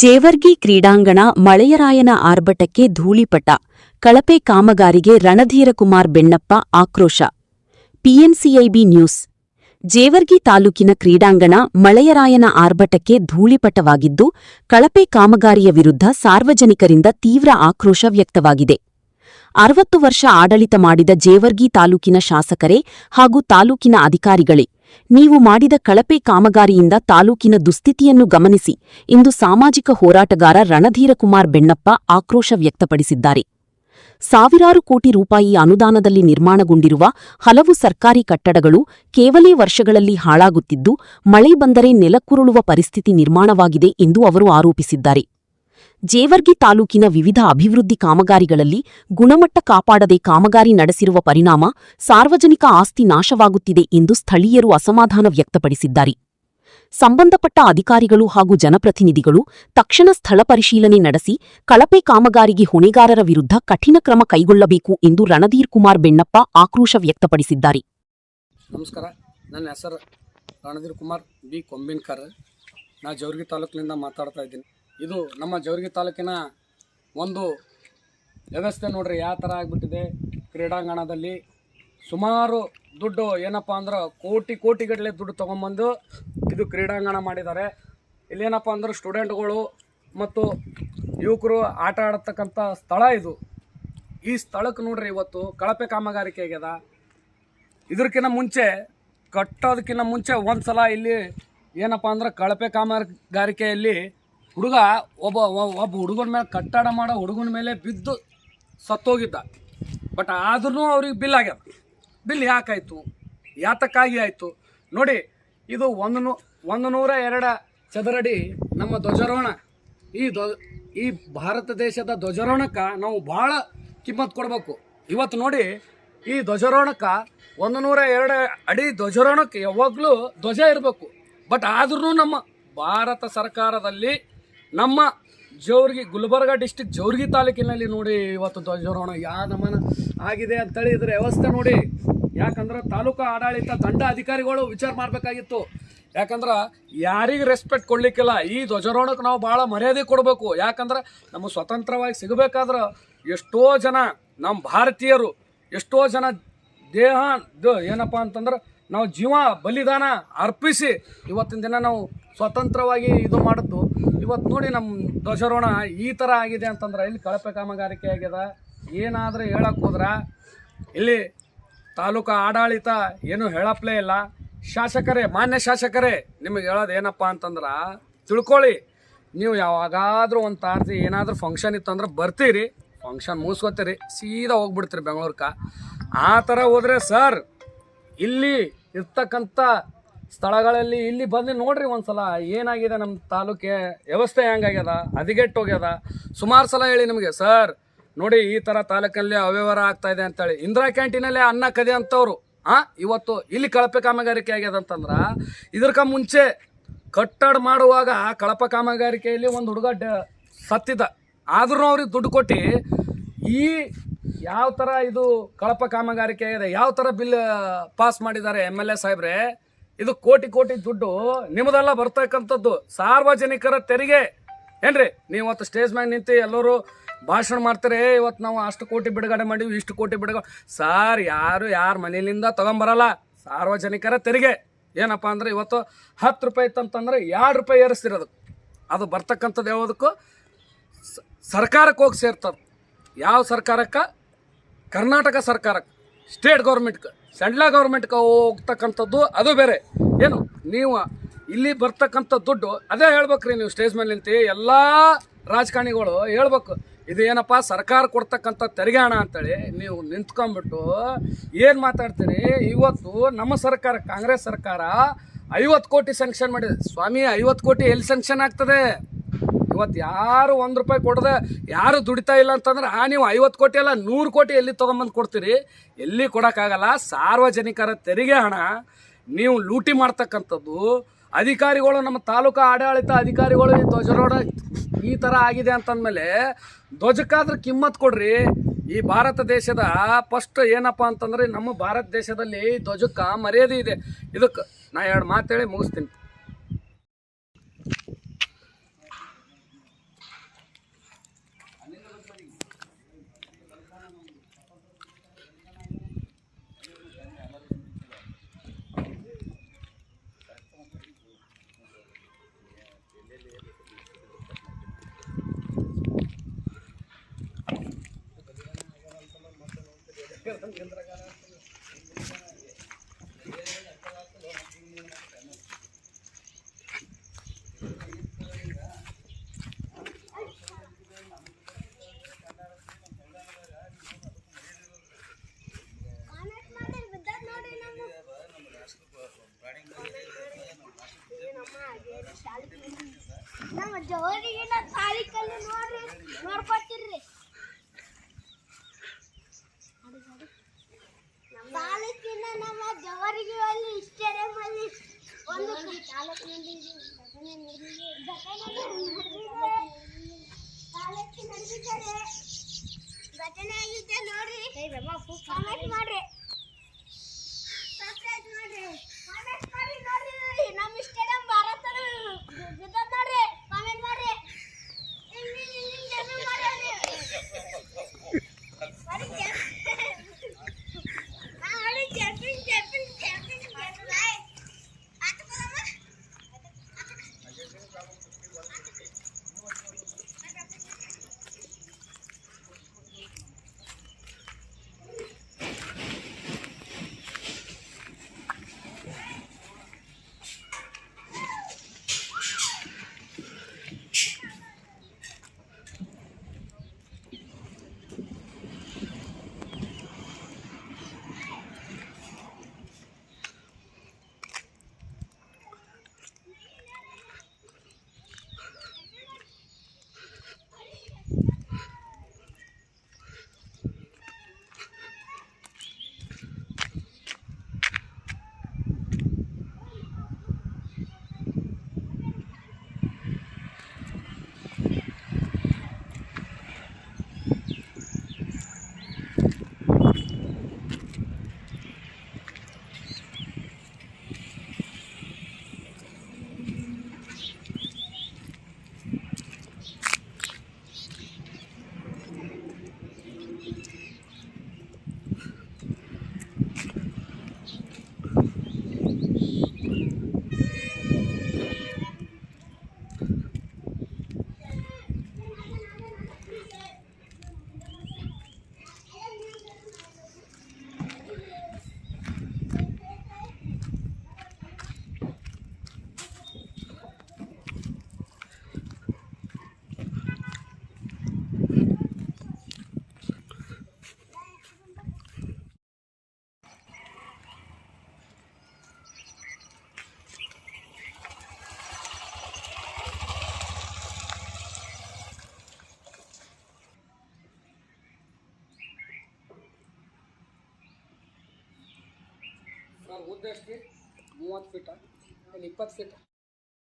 ಜೇವರ್ಗಿ ಕ್ರೀಡಾಂಗಣ ಮಳೆಯರಾಯನ ಆರ್ಭಟಕ್ಕೆ ಧೂಳಿಪಟ, ಕಳಪೆ ಕಾಮಗಾರಿಗೆ ರಣಧೀರಕುಮಾರ್ ಬೆಣ್ಣಪ್ಪ ಆಕ್ರೋಶ. ಪಿಎನ್ಸಿಐಬಿ ನ್ಯೂಸ್. ಜೇವರ್ಗಿ ತಾಲೂಕಿನ ಕ್ರೀಡಾಂಗಣ ಮಳೆಯರಾಯನ ಆರ್ಭಟಕ್ಕೆ ಧೂಳಿಪಟವಾಗಿದ್ದು, ಕಳಪೆ ಕಾಮಗಾರಿಯ ವಿರುದ್ಧ ಸಾರ್ವಜನಿಕರಿಂದ ತೀವ್ರ ಆಕ್ರೋಶ ವ್ಯಕ್ತವಾಗಿದೆ. 60 ವರ್ಷ ಆಡಳಿತ ಮಾಡಿದ ಜೇವರ್ಗಿ ತಾಲೂಕಿನ ಶಾಸಕರೇ ಹಾಗೂ ತಾಲೂಕಿನ ಅಧಿಕಾರಿಗಳೇ, ನೀವು ಮಾಡಿದ ಕಳಪೆ ಕಾಮಗಾರಿಯಿಂದ ತಾಲೂಕಿನ ದುಸ್ಥಿತಿಯನ್ನು ಗಮನಿಸಿ ಎಂದು ಸಾಮಾಜಿಕ ಹೋರಾಟಗಾರ ರಣಧೀರಕುಮಾರ್ ಬೆಣ್ಣಪ್ಪ ಆಕ್ರೋಶ ವ್ಯಕ್ತಪಡಿಸಿದ್ದಾರೆ. ಸಾವಿರಾರು ಕೋಟಿ ರೂಪಾಯಿ ಅನುದಾನದಲ್ಲಿ ನಿರ್ಮಾಣಗೊಂಡಿರುವ ಹಲವು ಸರ್ಕಾರಿ ಕಟ್ಟಡಗಳು ಕೇವಲೇ ವರ್ಷಗಳಲ್ಲಿ ಹಾಳಾಗುತ್ತಿದ್ದು, ಮಳೆ ಬಂದರೆ ನೆಲಕ್ಕುರುಳುವ ಪರಿಸ್ಥಿತಿ ನಿರ್ಮಾಣವಾಗಿದೆ ಎಂದು ಅವರು ಆರೋಪಿಸಿದ್ದಾರೆ. ಜೇವರ್ಗಿ ತಾಲೂಕಿನ ವಿವಿಧ ಅಭಿವೃದ್ಧಿ ಕಾಮಗಾರಿಗಳಲ್ಲಿ ಗುಣಮಟ್ಟ ಕಾಪಾಡದೆ ಕಾಮಗಾರಿ ನಡೆಸಿರುವ ಪರಿಣಾಮ ಸಾರ್ವಜನಿಕ ಆಸ್ತಿ ನಾಶವಾಗುತ್ತಿದೆ ಎಂದು ಸ್ಥಳೀಯರು ಅಸಮಾಧಾನ ವ್ಯಕ್ತಪಡಿಸಿದ್ದಾರೆ. ಸಂಬಂಧಪಟ್ಟ ಅಧಿಕಾರಿಗಳು ಹಾಗೂ ಜನಪ್ರತಿನಿಧಿಗಳು ತಕ್ಷಣ ಸ್ಥಳ ಪರಿಶೀಲನೆ ನಡೆಸಿ ಕಳಪೆ ಕಾಮಗಾರಿಗೆ ಹೊಣೆಗಾರರ ವಿರುದ್ಧ ಕಠಿಣ ಕ್ರಮ ಕೈಗೊಳ್ಳಬೇಕು ಎಂದು ರಣಧೀರ್ ಕುಮಾರ್ ಬೆಣ್ಣಪ್ಪ ಆಕ್ರೋಶ ವ್ಯಕ್ತಪಡಿಸಿದ್ದಾರೆ. ನಮಸ್ಕಾರ, ನನ್ನ ಹೆಸರು ರಣಧೀರ್ ಕುಮಾರ್ ಬಿ ಕೊಂಬಿನ್ಕರ್. ನಾ ಜೇವರ್ಗಿ ತಾಲೂಕಿನಿಂದ ಮಾತಾಡ್ತಾ ಇದ್ದೀನಿ. ಇದು ನಮ್ಮ ಜೇವರ್ಗಿ ತಾಲೂಕಿನ ಒಂದು ವ್ಯವಸ್ಥೆ ನೋಡ್ರಿ ಯಾವ ಥರ ಆಗಿಬಿಟ್ಟಿದೆ. ಕ್ರೀಡಾಂಗಣದಲ್ಲಿ ಸುಮಾರು ದುಡ್ಡು ಏನಪ್ಪ ಅಂದ್ರೆ ಕೋಟಿಗಟ್ಟಲೆ ದುಡ್ಡು ತೊಗೊಂಬಂದು ಇದು ಕ್ರೀಡಾಂಗಣ ಮಾಡಿದ್ದಾರೆ. ಇಲ್ಲೇನಪ್ಪ ಅಂದ್ರೆ ಸ್ಟೂಡೆಂಟ್ಗಳು ಮತ್ತು ಯುವಕರು ಆಟ ಆಡತಕ್ಕಂಥ ಸ್ಥಳ ಇದು. ಈ ಸ್ಥಳಕ್ಕೆ ನೋಡ್ರಿ ಇವತ್ತು ಕಳಪೆ ಕಾಮಗಾರಿಕೆ ಆಗ್ಯದ. ಇದಕ್ಕಿಂತ ಮುಂಚೆ ಕಟ್ಟೋದಕ್ಕಿಂತ ಮುಂಚೆ ಒಂದು ಸಲ ಇಲ್ಲಿ ಏನಪ್ಪ ಅಂದ್ರೆ ಕಳಪೆ ಕಾಮಗಾರಿಕೆಯಲ್ಲಿ ಒಬ್ಬ ಹುಡುಗನ ಮೇಲೆ ಕಟ್ಟಡ ಮಾಡೋ ಹುಡುಗನ ಮೇಲೆ ಬಿದ್ದು ಸತ್ತೋಗಿದ್ದ. ಬಟ್ ಆದ್ರೂ ಅವ್ರಿಗೆ ಬಿಲ್ ಆಗ್ಯದ. ಬಿಲ್ ಯಾಕಾಯಿತು, ಯಾತಕ್ಕಾಗಿ ಆಯಿತು ನೋಡಿ. ಇದು 102 ಚದರಡಿ ನಮ್ಮ ಧ್ವಜಾರೋಹಣ. ಈ ಭಾರತ ದೇಶದ ಧ್ವಜಾರೋಹಣಕ್ಕೆ ನಾವು ಭಾಳ ಕಿಮ್ಮತ್ತು ಕೊಡಬೇಕು. ಇವತ್ತು ನೋಡಿ, ಈ ಧ್ವಜಾರೋಹಣಕ್ಕೆ 102 ಅಡಿ ಧ್ವಜಾರೋಹಣಕ್ಕೆ ಯಾವಾಗಲೂ ಧ್ವಜ ಇರಬೇಕು. ಬಟ್ ಆದ್ರೂ ನಮ್ಮ ಭಾರತ ಸರ್ಕಾರದಲ್ಲಿ ನಮ್ಮ ಜೇವರ್ಗಿ ಗುಲ್ಬರ್ಗ ಡಿಸ್ಟಿಕ್ ಜೇವರ್ಗಿ ತಾಲೂಕಿನಲ್ಲಿ ನೋಡಿ ಇವತ್ತು ಧ್ವಜಾರೋಹಣ ಯಾವ ನಮನ ಆಗಿದೆ ಅಂತೇಳಿ ಇದರ ವ್ಯವಸ್ಥೆ ನೋಡಿ. ಯಾಕಂದ್ರೆ ತಾಲೂಕು ಆಡಳಿತ ದಂಡ ಅಧಿಕಾರಿಗಳು ವಿಚಾರ ಮಾಡಬೇಕಾಗಿತ್ತು. ಯಾಕಂದ್ರೆ ಯಾರಿಗೆ ರೆಸ್ಪೆಕ್ಟ್ ಕೊಡಲಿಕ್ಕಿಲ್ಲ. ಈ ಧ್ವಜಾರೋಹಣಕ್ಕೆ ನಾವು ಭಾಳ ಮರ್ಯಾದೆ ಕೊಡಬೇಕು. ಯಾಕಂದ್ರೆ ನಮ್ಮ ಸ್ವತಂತ್ರವಾಗಿ ಸಿಗಬೇಕಾದ್ರೆ ಎಷ್ಟೋ ಜನ ನಮ್ಮ ಭಾರತೀಯರು ಎಷ್ಟೋ ಜನ ದೇಹ ಏನಪ್ಪ ಅಂತಂದ್ರೆ ನಾವು ಜೀವ ಬಲಿದಾನ ಅರ್ಪಿಸಿ ಇವತ್ತಿನ ದಿನ ನಾವು ಸ್ವತಂತ್ರವಾಗಿ ಇದು ಮಾಡಿದ್ದು. ಇವತ್ತು ನೋಡಿ ನಮ್ಮ ಧ್ವಜಾರೋಹಣ ಈ ಥರ ಆಗಿದೆ ಅಂತಂದ್ರೆ ಇಲ್ಲಿ ಕಳಪೆ ಕಾಮಗಾರಿಕೆ ಆಗ್ಯದ. ಏನಾದರೂ ಹೇಳಕ್ಕೆ ಹೋದ್ರೆ ಇಲ್ಲಿ ತಾಲೂಕು ಆಡಳಿತ ಏನು ಹೇಳಪ್ಲೇ ಇಲ್ಲ. ಶಾಸಕರೇ, ಮಾನ್ಯ ಶಾಸಕರೇ, ನಿಮಗೆ ಹೇಳೋದು ಏನಪ್ಪ ಅಂತಂದ್ರೆ ತಿಳ್ಕೊಳ್ಳಿ. ನೀವು ಯಾವಾಗಾದರೂ ಒಂದು ತಾರ್ಸಿ ಏನಾದರೂ ಫಂಕ್ಷನ್ ಇತ್ತಂದ್ರೆ ಬರ್ತೀರಿ, ಫಂಕ್ಷನ್ ಮುಗಿಸ್ಕೊತೀರಿ, ಸೀದಾ ಹೋಗ್ಬಿಡ್ತೀರಿ ಬೆಂಗಳೂರಿಗೆ. ಆ ಥರ ಹೋದರೆ ಸರ್, ಇಲ್ಲಿ ಇರ್ತಕ್ಕಂಥ ಸ್ಥಳಗಳಲ್ಲಿ ಇಲ್ಲಿ ಬಂದು ನೋಡ್ರಿ ಒಂದ್ಸಲ ಏನಾಗಿದೆ ನಮ್ಮ ತಾಲೂಕೆ ವ್ಯವಸ್ಥೆ ಹೆಂಗಾಗ್ಯದ, ಹದಗೆಟ್ಟು ಹೋಗ್ಯದ. ಸುಮಾರು ಸಲ ಹೇಳಿ ನಿಮಗೆ, ಸರ್ ನೋಡಿ ಈ ಥರ ತಾಲೂಕಲ್ಲಿ ಅವ್ಯವಹಾರ ಆಗ್ತಾಯಿದೆ ಅಂತೇಳಿ. ಇಂದಿರಾ ಕ್ಯಾಂಟೀನಲ್ಲೇ ಅನ್ನ ಕದೆ ಅಂತವ್ರು ಇವತ್ತು ಇಲ್ಲಿ ಕಳಪೆ ಕಾಮಗಾರಿಕೆ ಆಗ್ಯದ ಅಂತಂದ್ರೆ, ಇದಕ್ಕೆ ಮುಂಚೆ ಕಟ್ಟಡ ಮಾಡುವಾಗ ಕಳಪೆ ಕಾಮಗಾರಿಕೆಯಲ್ಲಿ ಒಂದು ಹುಡುಗ ಸತ್ತಿದ್ದ. ಆದ್ರೂ ಅವ್ರಿಗೆ ದುಡ್ಡು ಕೊಟ್ಟು ಈ ಯಾವ ಥರ ಇದು ಕಳಪೆ ಕಾಮಗಾರಿಕೆ ಆಗಿದೆ, ಯಾವ ಥರ ಬಿಲ್ ಪಾಸ್ ಮಾಡಿದ್ದಾರೆ MLA ಸಾಹೇಬ್ರೆ. ಇದು ಕೋಟಿ ದುಡ್ಡು ನಿಮ್ಮದೆಲ್ಲ ಬರ್ತಕ್ಕಂಥದ್ದು ಸಾರ್ವಜನಿಕರ ತೆರಿಗೆ ಏನ್ರಿ. ನೀವು ಇವತ್ತು ಸ್ಟೇಜ್ ಮ್ಯಾಗ ನಿಂತು ಎಲ್ಲರೂ ಭಾಷಣ ಮಾಡ್ತಾರೆ, ಇವತ್ತು ನಾವು ಅಷ್ಟು ಕೋಟಿ ಬಿಡುಗಡೆ ಮಾಡಿವಿ, ಇಷ್ಟು ಕೋಟಿ ಬಿಡುಗಡೆ. ಸಾರ್, ಯಾರ ಮನೆಯಿಂದ ತೊಗೊಂಬರಲ್ಲ, ಸಾರ್ವಜನಿಕರ ತೆರಿಗೆ. ಏನಪ್ಪ ಅಂದರೆ ಇವತ್ತು 10 ರೂಪಾಯಿ ಇತ್ತಂತಂದ್ರೆ 2 ರೂಪಾಯಿ ಏರಿಸ್ತಿರೋದು. ಅದು ಬರ್ತಕ್ಕಂಥದ್ದು ಯಾವುದಕ್ಕೂ ಸರ್ಕಾರಕ್ಕೆ ಹೋಗಿ ಸೇರ್ತದೆ. ಯಾವ ಸರ್ಕಾರಕ್ಕೆ? ಕರ್ನಾಟಕ ಸರ್ಕಾರಕ್ಕೆ, ಸ್ಟೇಟ್ ಗೌರ್ಮೆಂಟ್ಗೆ, ಸೆಂಟ್ರಲ್ ಗೌರ್ಮೆಂಟ್ಗೆ ಹೋಗ್ತಕ್ಕಂಥದ್ದು ಅದು ಬೇರೆ. ಏನು ನೀವು ಇಲ್ಲಿ ಬರ್ತಕ್ಕಂಥ ದುಡ್ಡು ಅದೇ ಹೇಳ್ಬೇಕ್ರಿ. ನೀವು ಸ್ಟೇಜ್ ಮೇಲೆ ನಿಂತು ಎಲ್ಲ ರಾಜಕಾರಣಿಗಳು ಹೇಳ್ಬೇಕು, ಇದು ಏನಪ್ಪ ಸರ್ಕಾರ ಕೊಡ್ತಕ್ಕಂಥ ತೆರಿಗೆ ಹಣ ಅಂತೇಳಿ. ನೀವು ನಿಂತ್ಕೊಂಡ್ಬಿಟ್ಟು ಏನು ಮಾತಾಡ್ತೀರಿ? ಇವತ್ತು ನಮ್ಮ ಸರ್ಕಾರ, ಕಾಂಗ್ರೆಸ್ ಸರ್ಕಾರ 50 ಕೋಟಿ ಸ್ಯಾಂಕ್ಷನ್ ಮಾಡಿದೆ. ಸ್ವಾಮಿ, 50 ಕೋಟಿ ಎಲ್ಲಿ ಸ್ಯಾಂಕ್ಷನ್ ಆಗ್ತದೆ? ಇವತ್ತು ಯಾರು 1 ರೂಪಾಯಿ ಕೊಡದೆ ಯಾರು ದುಡಿತಾ ಇಲ್ಲ ಅಂತಂದ್ರೆ ನೀವು 50 ಕೋಟಿ ಅಲ್ಲ 100 ಕೋಟಿ ಎಲ್ಲಿ ತೊಗೊಂಬಂದು ಕೊಡ್ತೀರಿ? ಎಲ್ಲಿ ಕೊಡೋಕ್ಕಾಗಲ್ಲ. ಸಾರ್ವಜನಿಕರ ತೆರಿಗೆ ಹಣ ನೀವು ಲೂಟಿ ಮಾಡ್ತಕ್ಕಂಥದ್ದು ಅಧಿಕಾರಿಗಳು, ನಮ್ಮ ತಾಲೂಕು ಆಡಳಿತ ಅಧಿಕಾರಿಗಳು ಈ ಧ್ವಜಾರೋಹಣ ಈ ಥರ ಆಗಿದೆ ಅಂತಂದಮೇಲೆ ಧ್ವಜಕ್ಕಾದ್ರೆ ಕಿಮ್ಮತ್ತು ಕೊಡ್ರಿ. ಈ ಭಾರತ ದೇಶದ ಫಸ್ಟ್ ಏನಪ್ಪ ಅಂತಂದ್ರೆ ನಮ್ಮ ಭಾರತ ದೇಶದಲ್ಲಿ ಧ್ವಜಕ್ಕೆ ಮರ್ಯಾದೆ ಇದೆ. ಇದಕ್ಕೆ ನಾ 2 ಮಾತು ಹೇಳಿ ಮುಗಿಸ್ತೀನಿ. ನಮ್ಮ ಜವರಿಗೆ ನಾ ತಾಳಿ ಕಲ್ಲು ನೋಡ್ಕೊತಿರ್ರಿ. ತಾಲೂಕಿನ ನಮ್ಮ ಜವರಿಗೆ ಅಲ್ಲಿ ಸ್ಟೇಡಿಯಂ ಅಲ್ಲಿ ಒಂದು ತಾಲೂಕಿನಲ್ಲಿ ಘಟನೆ ಆಗಿದೆ ನೋಡ್ರಿ. ಕಾಮೆಂಟ್ ಮಾಡ್ರಿ, ಸಬ್ಸ್ಕ್ರೈಬ್ ಮಾಡ್ರಿ, ಕಾಮೆಂಟ್ ಮಾಡಿ ನೋಡ್ರಿ. ನಮ್ಮ ಸ್ಟೇಡಿಯಂ ಭಾರತ ನೋಡ್ರಿ, ಕಾಮೆಂಟ್ ಮಾಡ್ರಿ. ಉದ್ದ ಎಷ್ಟು? 30 ಫೀಟ, 20 ಫೀಟ್.